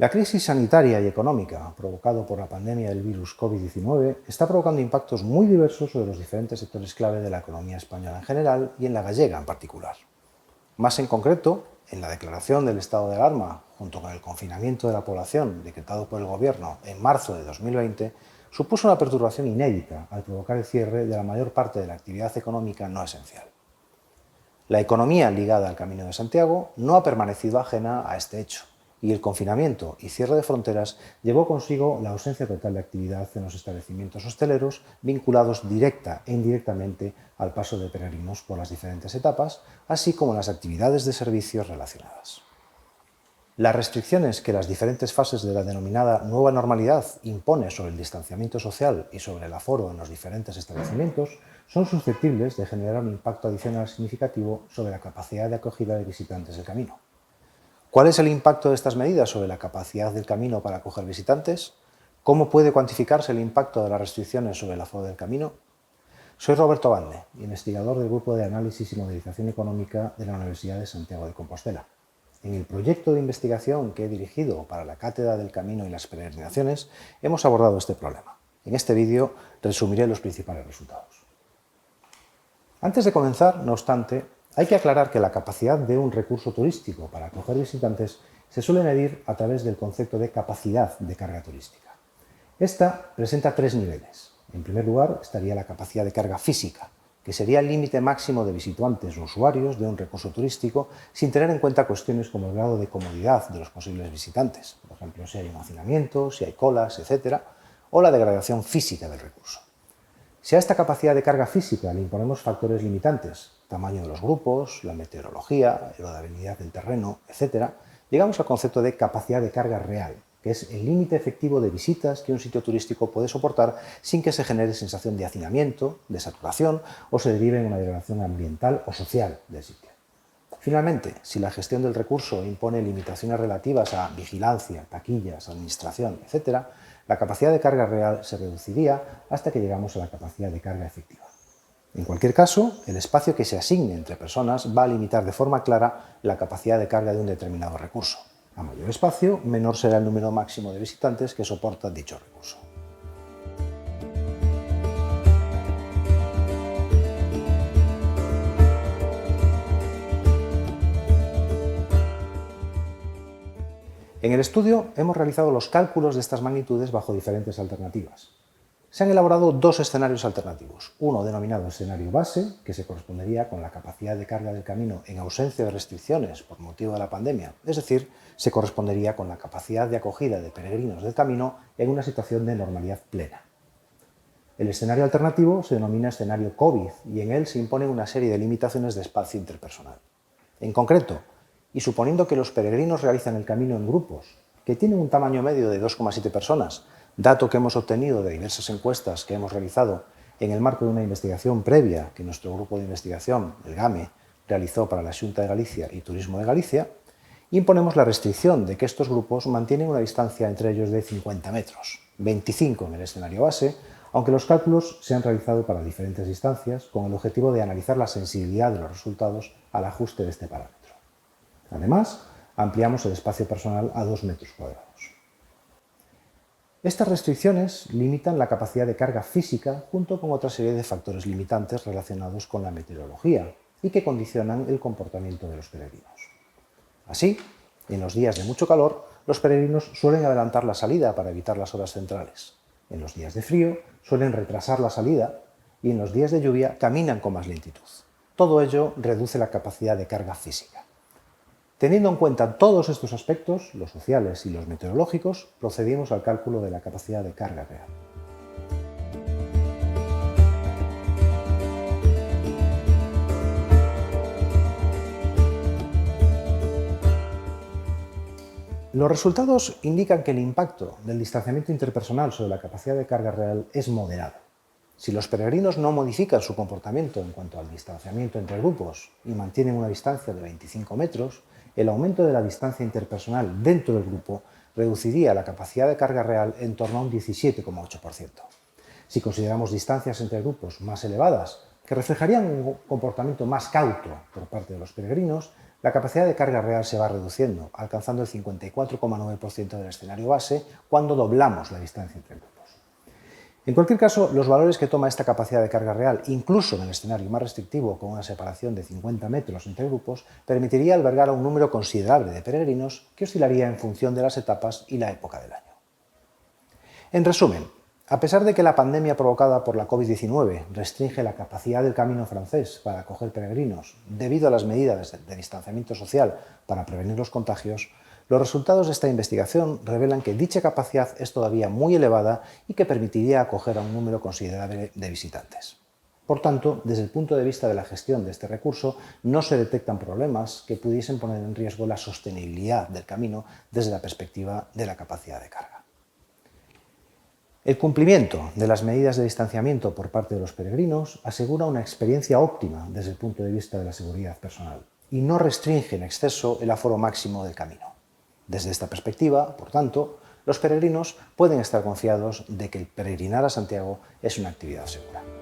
La crisis sanitaria y económica provocada por la pandemia del virus COVID-19 está provocando impactos muy diversos sobre los diferentes sectores clave de la economía española en general y en la gallega en particular. Más en concreto, en la declaración del estado de alarma, junto con el confinamiento de la población decretado por el Gobierno en marzo de 2020, supuso una perturbación inédita al provocar el cierre de la mayor parte de la actividad económica no esencial. La economía ligada al Camino de Santiago no ha permanecido ajena a este hecho, y el confinamiento y cierre de fronteras llevó consigo la ausencia total de actividad en los establecimientos hosteleros vinculados directa e indirectamente al paso de peregrinos por las diferentes etapas, así como las actividades de servicios relacionadas. Las restricciones que las diferentes fases de la denominada nueva normalidad impone sobre el distanciamiento social y sobre el aforo en los diferentes establecimientos son susceptibles de generar un impacto adicional significativo sobre la capacidad de acogida de visitantes del Camino. ¿Cuál es el impacto de estas medidas sobre la capacidad del Camino para acoger visitantes? ¿Cómo puede cuantificarse el impacto de las restricciones sobre el aforo del Camino? Soy Roberto Bande, investigador del Grupo de Análisis y Modelización Económica de la Universidad de Santiago de Compostela. En el proyecto de investigación que he dirigido para la Cátedra del Camino y las Peregrinaciones hemos abordado este problema. En este vídeo resumiré los principales resultados. Antes de comenzar, no obstante, hay que aclarar que la capacidad de un recurso turístico para acoger visitantes se suele medir a través del concepto de capacidad de carga turística. Esta presenta tres niveles. En primer lugar, estaría la capacidad de carga física, que sería el límite máximo de visitantes o usuarios de un recurso turístico sin tener en cuenta cuestiones como el grado de comodidad de los posibles visitantes, por ejemplo, si hay un hacinamiento, si hay colas, etc., o la degradación física del recurso. Si a esta capacidad de carga física le imponemos factores limitantes, tamaño de los grupos, la meteorología, la habilidad del terreno, etc., llegamos al concepto de capacidad de carga real, que es el límite efectivo de visitas que un sitio turístico puede soportar sin que se genere sensación de hacinamiento, de saturación o se derive en una degradación ambiental o social del sitio. Finalmente, si la gestión del recurso impone limitaciones relativas a vigilancia, taquillas, administración, etc., la capacidad de carga real se reduciría hasta que llegamos a la capacidad de carga efectiva. En cualquier caso, el espacio que se asigne entre personas va a limitar de forma clara la capacidad de carga de un determinado recurso. A mayor espacio, menor será el número máximo de visitantes que soporta dicho recurso. En el estudio hemos realizado los cálculos de estas magnitudes bajo diferentes alternativas. Se han elaborado dos escenarios alternativos, uno denominado escenario base, que se correspondería con la capacidad de carga del Camino en ausencia de restricciones por motivo de la pandemia, es decir, se correspondería con la capacidad de acogida de peregrinos del Camino en una situación de normalidad plena. El escenario alternativo se denomina escenario COVID y en él se impone una serie de limitaciones de espacio interpersonal. En concreto, y suponiendo que los peregrinos realizan el Camino en grupos, que tienen un tamaño medio de 2,7 personas, dato que hemos obtenido de diversas encuestas que hemos realizado en el marco de una investigación previa que nuestro grupo de investigación, el GAME, realizó para la Xunta de Galicia y Turismo de Galicia, imponemos la restricción de que estos grupos mantienen una distancia entre ellos de 50 metros, 25 en el escenario base, aunque los cálculos se han realizado para diferentes distancias con el objetivo de analizar la sensibilidad de los resultados al ajuste de este parámetro. Además, ampliamos el espacio personal a 2 metros cuadrados. Estas restricciones limitan la capacidad de carga física junto con otra serie de factores limitantes relacionados con la meteorología y que condicionan el comportamiento de los peregrinos. Así, en los días de mucho calor, los peregrinos suelen adelantar la salida para evitar las horas centrales. En los días de frío suelen retrasar la salida y en los días de lluvia caminan con más lentitud. Todo ello reduce la capacidad de carga física. Teniendo en cuenta todos estos aspectos, los sociales y los meteorológicos, procedimos al cálculo de la capacidad de carga real. Los resultados indican que el impacto del distanciamiento interpersonal sobre la capacidad de carga real es moderado. Si los peregrinos no modifican su comportamiento en cuanto al distanciamiento entre grupos y mantienen una distancia de 25 metros, el aumento de la distancia interpersonal dentro del grupo reduciría la capacidad de carga real en torno a un 17,8%. Si consideramos distancias entre grupos más elevadas, que reflejarían un comportamiento más cauto por parte de los peregrinos, la capacidad de carga real se va reduciendo, alcanzando el 54,9% del escenario base cuando doblamos la distancia entre grupos. En cualquier caso, los valores que toma esta capacidad de carga real, incluso en el escenario más restrictivo, con una separación de 50 metros entre grupos, permitiría albergar a un número considerable de peregrinos que oscilaría en función de las etapas y la época del año. En resumen, a pesar de que la pandemia provocada por la COVID-19 restringe la capacidad del Camino francés para acoger peregrinos debido a las medidas de distanciamiento social para prevenir los contagios, los resultados de esta investigación revelan que dicha capacidad es todavía muy elevada y que permitiría acoger a un número considerable de visitantes. Por tanto, desde el punto de vista de la gestión de este recurso, no se detectan problemas que pudiesen poner en riesgo la sostenibilidad del camino desde la perspectiva de la capacidad de carga. El cumplimiento de las medidas de distanciamiento por parte de los peregrinos asegura una experiencia óptima desde el punto de vista de la seguridad personal y no restringe en exceso el aforo máximo del camino. Desde esta perspectiva, por tanto, los peregrinos pueden estar confiados de que el peregrinar a Santiago es una actividad segura.